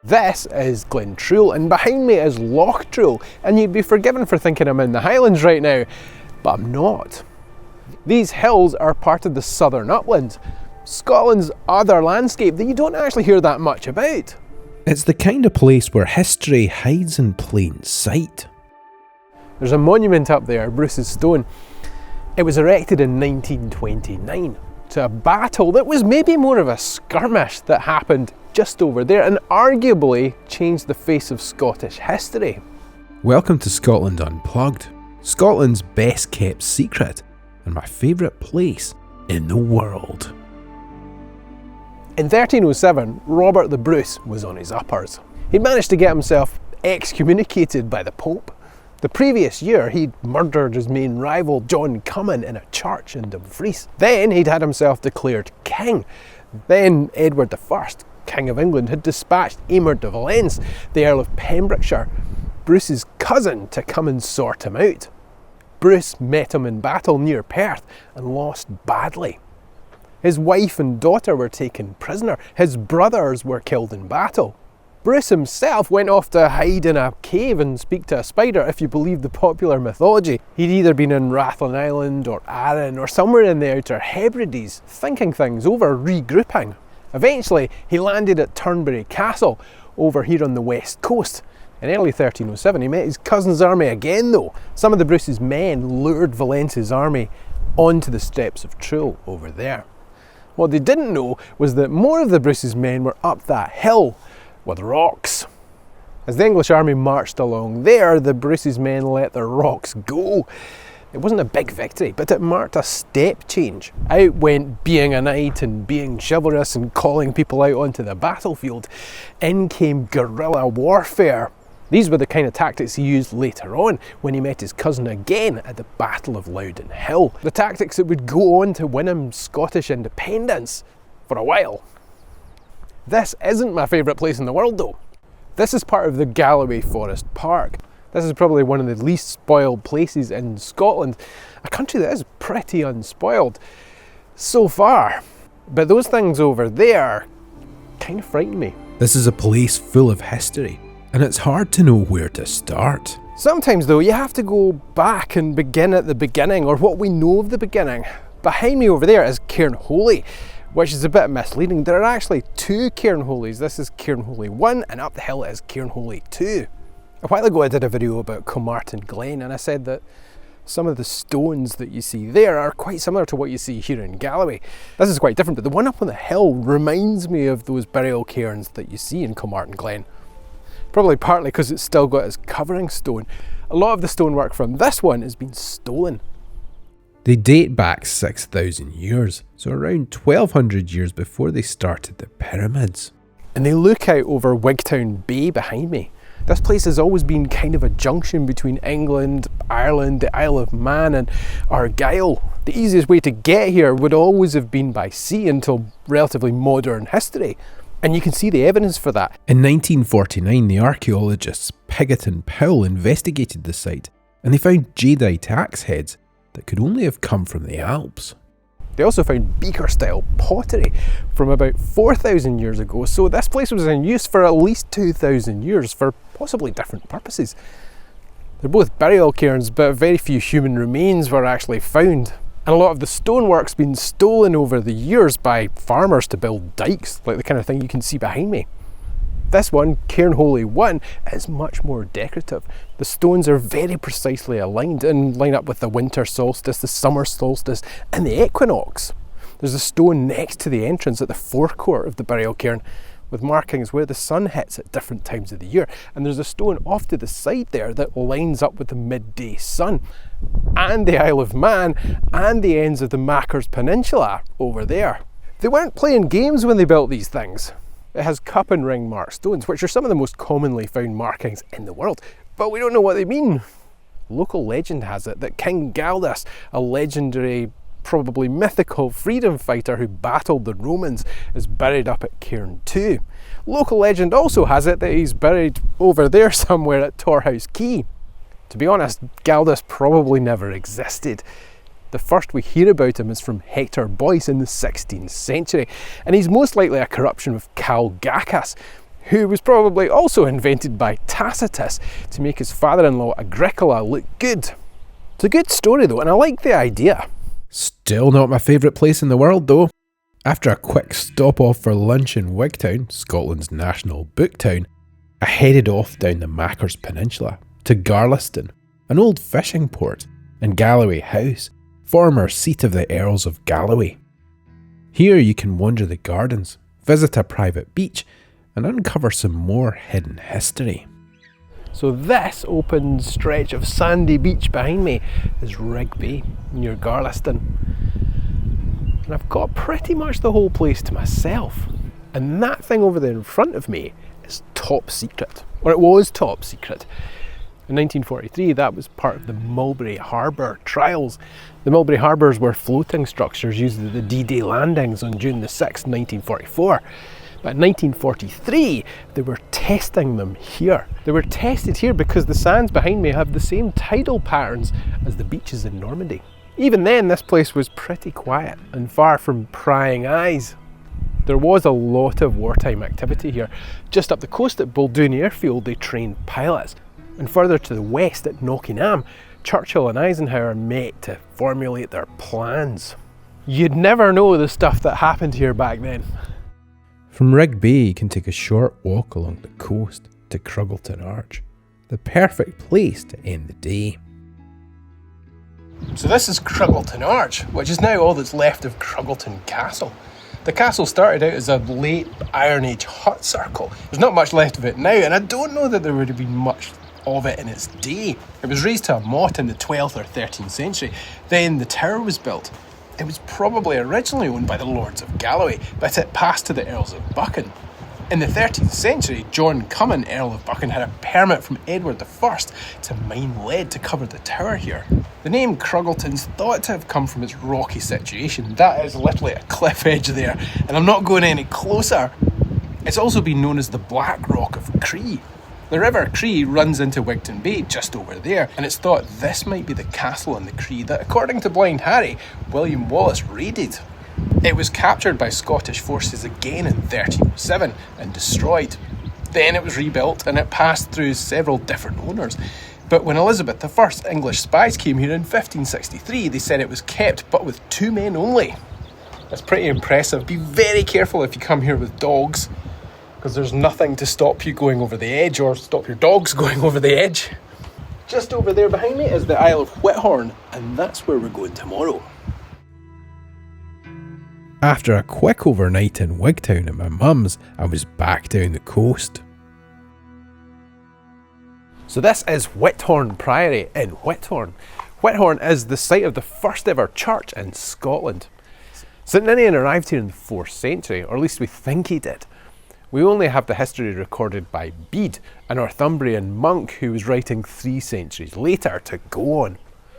This is Glentrool, and behind me is Loch Trool, and you'd be forgiven for thinking I'm in the Highlands right now, but I'm not. These hills are part of the Southern Uplands, Scotland's other landscape that you don't actually hear that much about. It's the kind of place where history hides in plain sight. There's a monument up there, Bruce's Stone. It was erected in 1929 to a battle that was maybe more of a skirmish that happened just over there and arguably changed the face of Scottish history. Welcome to Scotland Unplugged, Scotland's best kept secret and my favourite place in the world. In 1307, Robert the Bruce was on his uppers. He'd managed to get himself excommunicated by the Pope. The previous year, he'd murdered his main rival, John Cummin, in a church in Dumfries. Then he'd had himself declared king. Then Edward I, King of England, had dispatched Aymer de Valence, the Earl of Pembrokeshire, Bruce's cousin, to come and sort him out. Bruce met him in battle near Perth and lost badly. His wife and daughter were taken prisoner. His brothers were killed in battle. Bruce himself went off to hide in a cave and speak to a spider, if you believe the popular mythology. He'd either been in Rathlin Island or Arran or somewhere in the Outer Hebrides, thinking things over, regrouping. Eventually, he landed at Turnberry Castle, over here on the west coast. In early 1307, he met his cousin's army again though. Some of the Bruce's men lured Valence's army onto the steps of Trool over there. What they didn't know was that more of the Bruce's men were up that hill with rocks. As the English army marched along there, the Bruce's men let their rocks go. It wasn't a big victory, but it marked a step change. Out went being a knight and being chivalrous and calling people out onto the battlefield. In came guerrilla warfare. These were the kind of tactics he used later on when he met his cousin again at the Battle of Loudon Hill. The tactics that would go on to win him Scottish independence for a while. This isn't my favourite place in the world though. This is part of the Galloway Forest Park. This is probably one of the least spoiled places in Scotland, a country that is pretty unspoiled so far. But those things over there kind of frighten me. This is a place full of history, and it's hard to know where to start. Sometimes though, you have to go back and begin at the beginning, or what we know of the beginning. Behind me over there is Cairnholy, which is a bit misleading. There are actually two Cairnholys. This is Cairnholy 1 and up the hill is Cairnholy 2. A while ago I did a video about Comartin Glen and I said that some of the stones that you see there are quite similar to what you see here in Galloway. This is quite different, but the one up on the hill reminds me of those burial cairns that you see in Comartin Glen. Probably partly because it's still got its covering stone. A lot of the stonework from this one has been stolen. They date back 6,000 years, so around 1,200 years before they started the pyramids. And they look out over Wigtown Bay behind me. This place has always been kind of a junction between England, Ireland, the Isle of Man and Argyll. The easiest way to get here would always have been by sea until relatively modern history. And you can see the evidence for that. In 1949, the archaeologists Pigott and Powell investigated the site and they found jadeite axe heads that could only have come from the Alps. They also found beaker-style pottery from about 4,000 years ago, so this place was in use for at least 2,000 years for possibly different purposes. They're both burial cairns, but very few human remains were actually found. And a lot of the stonework's been stolen over the years by farmers to build dikes, like the kind of thing you can see behind me. This one, Cairnholy 1, is much more decorative. The stones are very precisely aligned and line up with the winter solstice, the summer solstice and the equinox. There's a stone next to the entrance at the forecourt of the burial cairn with markings where the sun hits at different times of the year. And there's a stone off to the side there that lines up with the midday sun and the Isle of Man and the ends of the Machars Peninsula over there. They weren't playing games when they built these things. It has cup and ring marked stones, which are some of the most commonly found markings in the world, but we don't know what they mean. Local legend has it that King Galdas, a legendary, probably mythical freedom fighter who battled the Romans, is buried up at Cairn 2. Local legend also has it that he's buried over there somewhere at Torhouse Quay. To be honest, Galdas probably never existed. The first we hear about him is from Hector Boyce in the 16th century, and he's most likely a corruption of Cal Gacchus, who was probably also invented by Tacitus to make his father-in-law Agricola look good. It's a good story though, and I like the idea. Still not my favourite place in the world though. After a quick stop off for lunch in Wigtown, Scotland's national book town, I headed off down the Machars Peninsula to Garliston, an old fishing port, and Galloway House, former seat of the Earls of Galloway. Here you can wander the gardens, visit a private beach, and uncover some more hidden history. So this open stretch of sandy beach behind me is Rigby, near Garliston. And I've got pretty much the whole place to myself. And that thing over there in front of me is top secret, or it was top secret. In 1943, that was part of the Mulberry Harbour trials. The Mulberry Harbours were floating structures used at the D-Day landings on June the 6th, 1944. But in 1943, they were testing them here. They were tested here because the sands behind me have the same tidal patterns as the beaches in Normandy. Even then, this place was pretty quiet and far from prying eyes. There was a lot of wartime activity here. Just up the coast at Buldoon Airfield, they trained pilots. And further to the west at Knockingham, Churchill and Eisenhower met to formulate their plans. You'd never know the stuff that happened here back then. From Rigby, you can take a short walk along the coast to Cruggleton Arch, the perfect place to end the day. So this is Cruggleton Arch, which is now all that's left of Cruggleton Castle. The castle started out as a late Iron Age hut circle. There's not much left of it now, and I don't know that there would have been much of it in its day. It was raised to a motte in the 12th or 13th century. Then the tower was built. It was probably originally owned by the Lords of Galloway, but it passed to the Earls of Buchan. In the 13th century, John Cummin, Earl of Buchan, had a permit from Edward I to mine lead to cover the tower here. The name Cruggleton's thought to have come from its rocky situation. That is literally a cliff edge there, and I'm not going any closer. It's also been known as the Black Rock of Cree. The River Cree runs into Wigton Bay just over there, and it's thought this might be the castle in the Cree that, according to Blind Harry, William Wallace raided. It was captured by Scottish forces again in 1307 and destroyed. Then it was rebuilt and it passed through several different owners. But when Elizabeth I English spies came here in 1563, they said it was kept but with 2 men only. That's pretty impressive. Be very careful if you come here with dogs, because there's nothing to stop you going over the edge or stop your dogs going over the edge. Just over there behind me is the Isle of Whithorn, and that's where we're going tomorrow. After a quick overnight in Wigtown at my mum's, I was back down the coast. So this is Whithorn Priory in Whithorn. Whithorn is the site of the first ever church in Scotland. St Ninian arrived here in the 4th century, or at least we think he did. We only have the history recorded by Bede, a Northumbrian monk who was writing 3 centuries later to go on.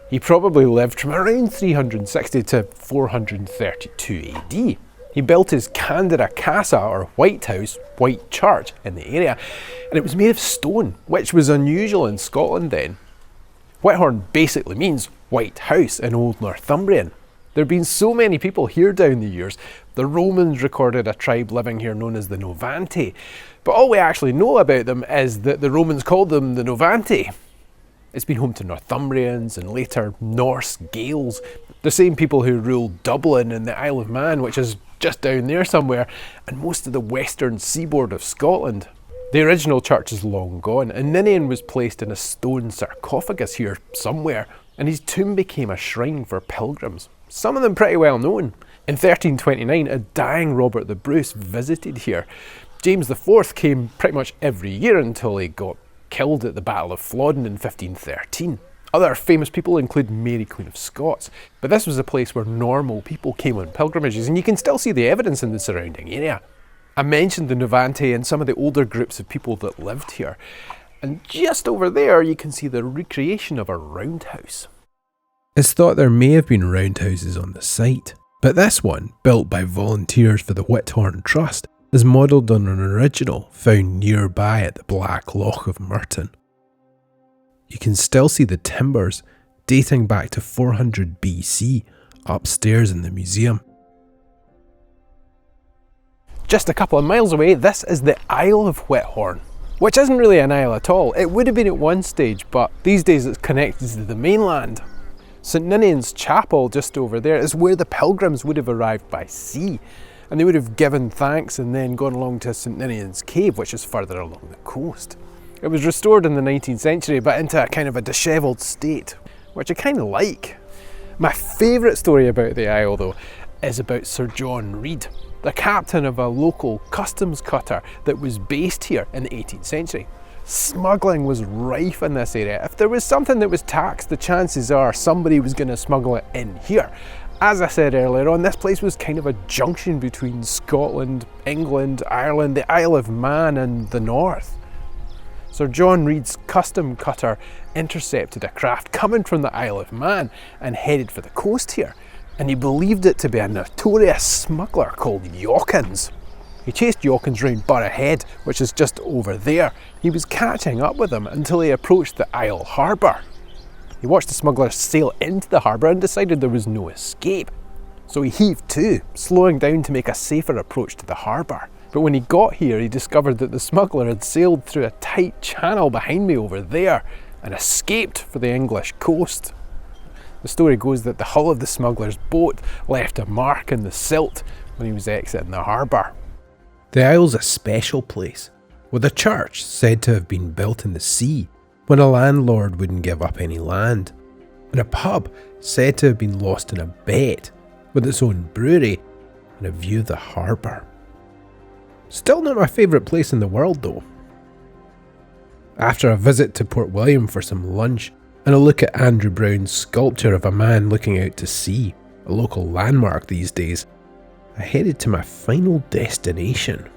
He probably lived from around 360 to 432 AD. He built his Candida Casa, or White House, White Church, in the area, and it was made of stone, which was unusual in Scotland then. Whithorn basically means White House in Old Northumbrian. There have been so many people here down the years. The Romans recorded a tribe living here known as the Novanti, but all we actually know about them is that the Romans called them the Novanti. It's been home to Northumbrians and later Norse Gaels, the same people who ruled Dublin and the Isle of Man, which is just down there somewhere, and most of the western seaboard of Scotland. The original church is long gone, and Ninian was placed in a stone sarcophagus here somewhere, and his tomb became a shrine for pilgrims, some of them pretty well known. In 1329, a dying Robert the Bruce visited here. James IV came pretty much every year until he got killed at the Battle of Flodden in 1513. Other famous people include Mary Queen of Scots, but this was a place where normal people came on pilgrimages, and you can still see the evidence in the surrounding area. I mentioned the Novanti and some of the older groups of people that lived here, and just over there you can see the recreation of a roundhouse. It's thought there may have been roundhouses on the site, but this one, built by volunteers for the Whithorn Trust, is modelled on an original found nearby at the Black Loch of Merton. You can still see the timbers dating back to 400 BC upstairs in the museum. Just a couple of miles away, this is the Isle of Whithorn, which isn't really an isle at all. It would have been at one stage, but these days it's connected to the mainland. St Ninian's Chapel, just over there, is where the pilgrims would have arrived by sea, and they would have given thanks and then gone along to St Ninian's Cave, which is further along the coast. It was restored in the 19th century, but into a kind of a dishevelled state, which I kind of like. My favourite story about the isle, though, is about Sir John Reed, the captain of a local customs cutter that was based here in the 18th century. Smuggling was rife in this area. If there was something that was taxed, the chances are somebody was going to smuggle it in here. As I said earlier on, this place was kind of a junction between Scotland, England, Ireland, the Isle of Man and the north. Sir John Reed's custom cutter intercepted a craft coming from the Isle of Man and headed for the coast here, and he believed it to be a notorious smuggler called Yawkins. He chased Yawkins round Burgh Head, which is just over there. He was catching up with him until he approached the Isle Harbour. He watched the smugglers sail into the harbour and decided there was no escape. So he heaved to, slowing down to make a safer approach to the harbour. But when he got here, he discovered that the smuggler had sailed through a tight channel behind me over there and escaped for the English coast. The story goes that the hull of the smuggler's boat left a mark in the silt when he was exiting the harbour. The Isle's a special place, with a church said to have been built in the sea when a landlord wouldn't give up any land, and a pub said to have been lost in a bet with its own brewery and a view of the harbour. Still not my favourite place in the world though. After a visit to Port William for some lunch and a look at Andrew Brown's sculpture of a man looking out to sea, a local landmark these days, I headed to my final destination.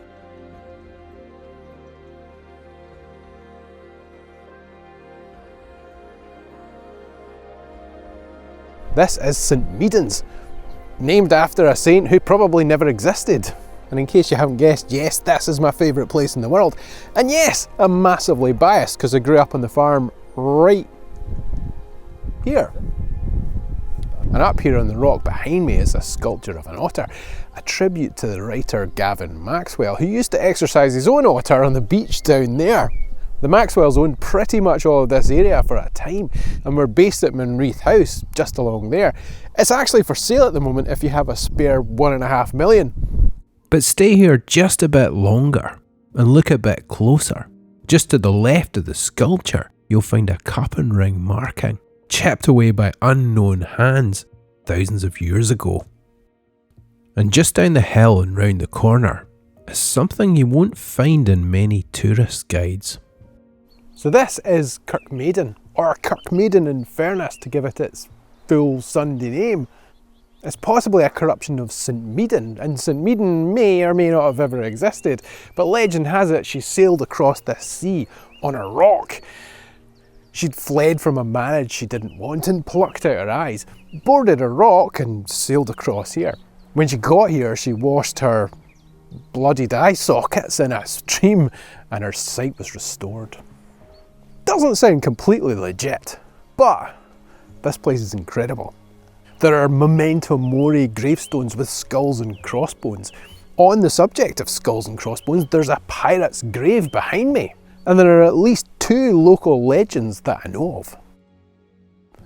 This is St Medan's, named after a saint who probably never existed. And in case you haven't guessed, yes, this is my favourite place in the world. And yes, I'm massively biased because I grew up on the farm right here. And up here on the rock behind me is a sculpture of an otter, a tribute to the writer Gavin Maxwell, who used to exercise his own otter on the beach down there. The Maxwells owned pretty much all of this area for a time, and we're based at Monreath House, just along there. It's actually for sale at the moment if you have a spare $1.5 million. But stay here just a bit longer and look a bit closer. Just to the left of the sculpture, you'll find a cup and ring marking, chipped away by unknown hands thousands of years ago. And just down the hill and round the corner is something you won't find in many tourist guides. So this is Medan, or Medan in fairness to give it its full Sunday name. It's possibly a corruption of St Medan, and St Medan may or may not have ever existed, but legend has it she sailed across the sea on a rock. She'd fled from a marriage she didn't want and plucked out her eyes, boarded a rock and sailed across here. When she got here, she washed her bloodied eye sockets in a stream and her sight was restored. Doesn't sound completely legit, but this place is incredible. There are memento mori gravestones with skulls and crossbones. On the subject of skulls and crossbones, there's a pirate's grave behind me, and there are at least 2 local legends that I know of.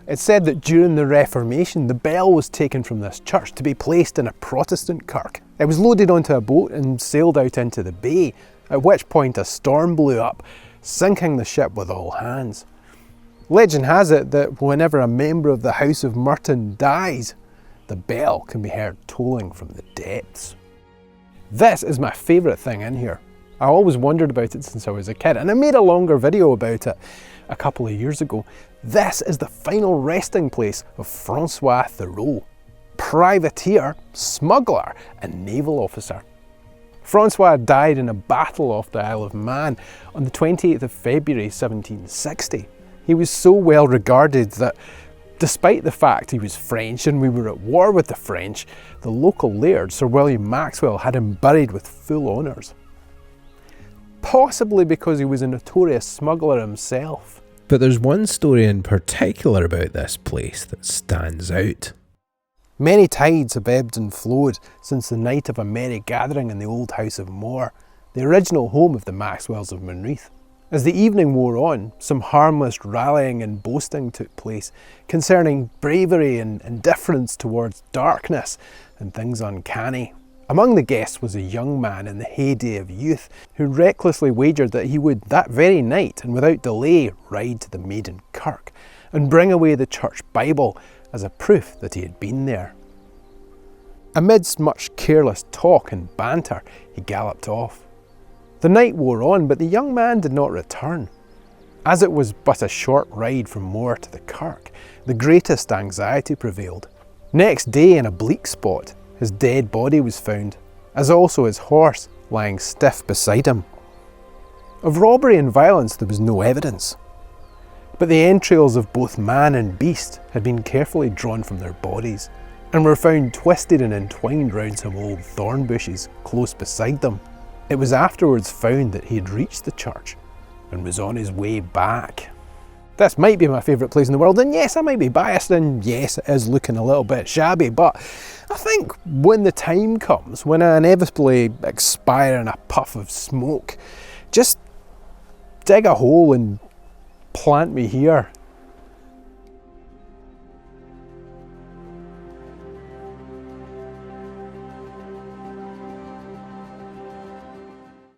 It's said that during the Reformation, the bell was taken from this church to be placed in a Protestant kirk. It was loaded onto a boat and sailed out into the bay, at which point a storm blew up, sinking the ship with all hands. Legend has it that whenever a member of the House of Merton dies, the bell can be heard tolling from the depths. This is my favourite thing in here. I always wondered about it since I was a kid, and I made a longer video about it a couple of years ago. This is the final resting place of Francois Thoreau, privateer, smuggler and naval officer. Francois died in a battle off the Isle of Man on the 28th of February 1760. He was so well regarded that despite the fact he was French and we were at war with the French, the local laird, Sir William Maxwell, had him buried with full honours. Possibly because he was a notorious smuggler himself. But there's one story in particular about this place that stands out. Many tides have ebbed and flowed since the night of a merry gathering in the old house of Moore, the original home of the Maxwells of Monreath. As the evening wore on, some harmless rallying and boasting took place concerning bravery and indifference towards darkness and things uncanny. Among the guests was a young man in the heyday of youth who recklessly wagered that he would that very night and without delay ride to the Medan kirk and bring away the church Bible as a proof that he had been there. Amidst much careless talk and banter, he galloped off. The night wore on, but the young man did not return. As it was but a short ride from Moore to the kirk, the greatest anxiety prevailed. Next day, in a bleak spot, his dead body was found, as also his horse lying stiff beside him. Of robbery and violence there was no evidence, but the entrails of both man and beast had been carefully drawn from their bodies, and were found twisted and entwined round some old thorn bushes close beside them. It was afterwards found that he had reached the church and was on his way back. This might be my favourite place in the world, and yes, I might be biased, and yes, it is looking a little bit shabby, but I think when the time comes, when I inevitably expire in a puff of smoke, just dig a hole and plant me here